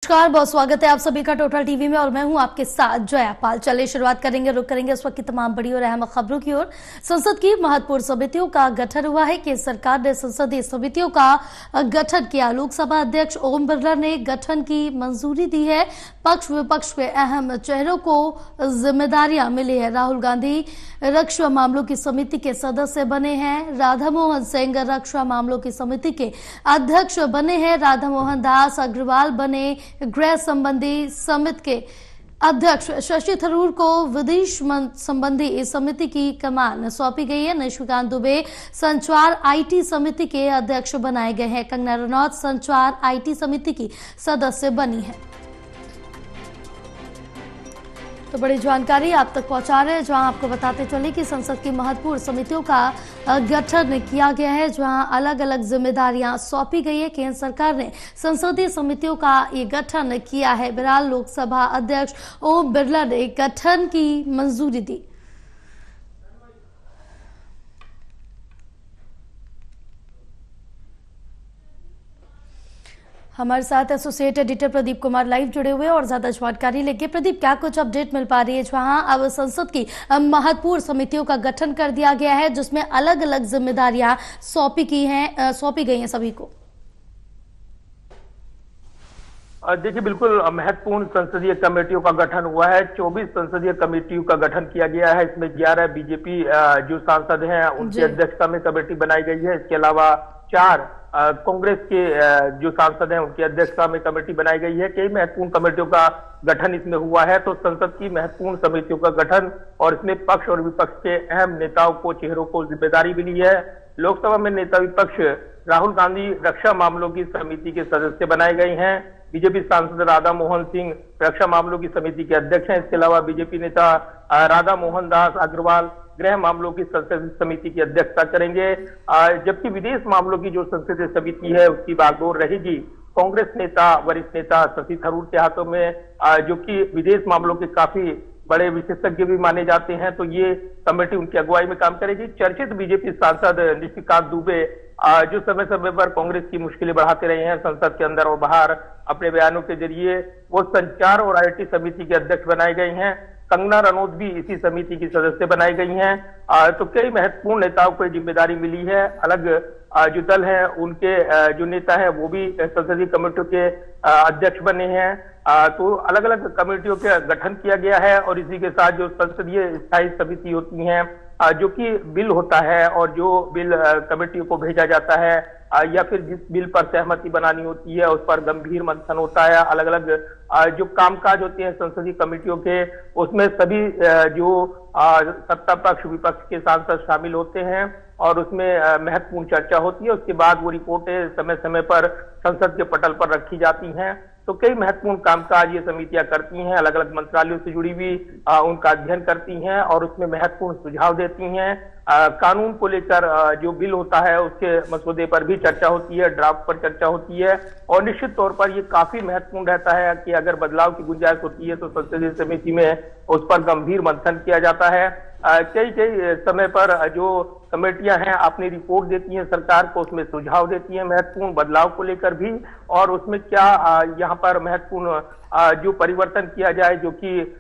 नमस्कार, बहुत स्वागत है आप सभी का टोटल टीवी में और मैं हूं आपके साथ जया पाल। चलिए शुरुआत करेंगे, रुक करेंगे इस वक्त की तमाम बड़ी और अहम खबरों की ओर। संसद की महत्वपूर्ण समितियों का गठन हुआ है। केंद्र सरकार ने संसदीय समितियों का गठन किया। लोकसभा अध्यक्ष ओम बिरला ने गठन की मंजूरी दी है। पक्ष विपक्ष के अहम चेहरों को जिम्मेदारियां मिली है। राहुल गांधी रक्षा मामलों की समिति के सदस्य बने हैं। राधा मोहन सिंह रक्षा मामलों की समिति के अध्यक्ष बने हैं। राधा मोहन दास अग्रवाल बने गृह संबंधी समिति के अध्यक्ष। शशि थरूर को विदेश संबंधी इस समिति की कमान सौंपी गई है। निशिकांत दुबे संचार आईटी समिति के अध्यक्ष बनाए गए हैं। कंगना रनौत संचार आईटी समिति की सदस्य बनी है। तो बड़ी जानकारी आप तक पहुंचा रहे हैं, जहां आपको बताते चले कि संसद की महत्वपूर्ण समितियों का गठन किया गया है, जहां अलग अलग जिम्मेदारियां सौंपी गई है। केंद्र सरकार ने संसदीय समितियों का ये गठन किया है। बहरहाल लोकसभा अध्यक्ष ओम बिरला ने गठन की मंजूरी दी। हमारे साथ associate editor Pradeep Kumar live जुड़े हुए और ज्यादा जानकारी लेंगे। प्रदीप, क्या कुछ अपडेट मिल पा रही है, जहां अब संसद की महत्वपूर्ण समितियों का गठन कर दिया गया है, जिसमें अलग अलग जिम्मेदारियां सौंपी गई हैं सभी को? देखिए, बिल्कुल महत्वपूर्ण संसदीय कमेटियों का गठन हुआ है। 24 संसदीय कमेटियों का गठन किया गया है। इसमें 11 बीजेपी जो सांसद हैं उनकी अध्यक्षता में कमेटी बनाई गई है। इसके अलावा 4 कांग्रेस के जो सांसद हैं उनकी अध्यक्षता में कमेटी बनाई गई है। कई महत्वपूर्ण कमेटियों का गठन इसमें हुआ है। तो संसद की महत्वपूर्ण समितियों का गठन और इसमें पक्ष और विपक्ष के अहम नेताओं को, चेहरों को जिम्मेदारी मिली है। लोकसभा में नेता विपक्ष राहुल गांधी रक्षा मामलों की समिति के सदस्य बनाए गए हैं। बीजेपी सांसद राधा मोहन सिंह रक्षा मामलों की समिति के अध्यक्ष हैं। इसके अलावा बीजेपी नेता राधा मोहन दास अग्रवाल गृह मामलों की संसदीय समिति की अध्यक्षता करेंगे। जबकि विदेश मामलों की जो संसदीय समिति है उसकी बागडोर रहेगी कांग्रेस नेता, वरिष्ठ नेता शशि थरूर के हाथों में, जो कि विदेश मामलों के काफी बड़े विशेषज्ञ भी माने जाते हैं। तो ये कमेटी उनकी अगुवाई में काम करेगी। चर्चित बीजेपी सांसद निशिकांत दुबे जो समय समय पर कांग्रेस की मुश्किलें बढ़ाते रहे हैं संसद के अंदर और बाहर अपने बयानों के जरिए, वो संचार और आईटी समिति के अध्यक्ष बनाए गए हैं। कंगना रनौत भी इसी समिति की सदस्य बनाई गई हैं। तो कई महत्वपूर्ण नेताओं को जिम्मेदारी मिली है। अलग जो दल है उनके जो नेता है वो भी संसदीय कमेटियों के अध्यक्ष बने हैं। तो अलग अलग कमेटियों का गठन किया गया है और इसी के साथ जो संसदीय स्थायी समिति होती हैं, जो कि बिल होता है और जो बिल कमेटियों को भेजा जाता है या फिर जिस बिल पर सहमति बनानी होती है उस पर गंभीर मंथन होता है। अलग अलग जो कामकाज होते हैं संसदीय कमेटियों के, उसमें सभी जो सत्ता पक्ष विपक्ष के सांसद शामिल होते हैं और उसमें महत्वपूर्ण चर्चा होती है। उसके बाद वो रिपोर्टें समय समय पर संसद के पटल पर रखी जाती हैं। तो कई महत्वपूर्ण कामकाज ये समितियां करती हैं। अलग अलग मंत्रालयों से जुड़ी हुई उनका अध्ययन करती हैं और उसमें महत्वपूर्ण सुझाव देती हैं। कानून को लेकर जो बिल होता है उसके मसौदे पर भी चर्चा होती है, ड्राफ्ट पर चर्चा होती है। और निश्चित तौर पर ये काफी महत्वपूर्ण रहता है कि अगर बदलाव की गुंजाइश होती है तो संसदीय समिति में उस पर गंभीर मंथन किया जाता है। कई समय पर जो कमेटियां हैं अपनी रिपोर्ट देती हैं सरकार को, उसमें सुझाव देती हैं महत्वपूर्ण बदलाव को लेकर भी, और उसमें क्या यहाँ पर महत्वपूर्ण जो परिवर्तन किया जाए जो कि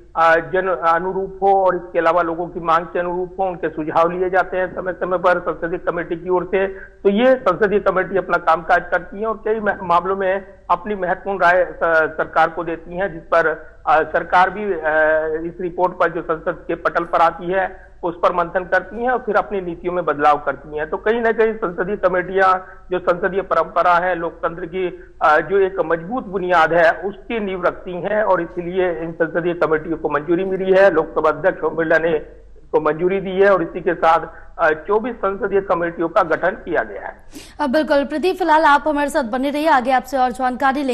जन अनुरूप हो और इसके अलावा लोगों की मांग के अनुरूप हो, उनके सुझाव लिए जाते हैं समय समय पर संसदीय कमेटी की ओर से। तो ये संसदीय कमेटी अपना कामकाज करती है और कई मामलों में अपनी महत्वपूर्ण राय सरकार को देती है, जिस पर सरकार भी इस रिपोर्ट पर जो संसद के पटल पर आती है उस पर मंथन करती हैं और फिर अपनी नीतियों में बदलाव करती हैं। तो कहीं ना कहीं संसदीय कमेटियां जो संसदीय परंपरा है, लोकतंत्र की जो एक मजबूत बुनियाद है उसकी नींव रखती हैं और इसलिए इन संसदीय कमेटियों को मंजूरी मिली है। लोकसभा अध्यक्ष ओम बिरला ने को मंजूरी दी है और इसी के साथ 24 संसदीय कमेटियों का गठन किया गया है। बिल्कुल प्रदीप, फिलहाल आप हमारे साथ बने रहिए, आगे आपसे और जानकारी लेंगे।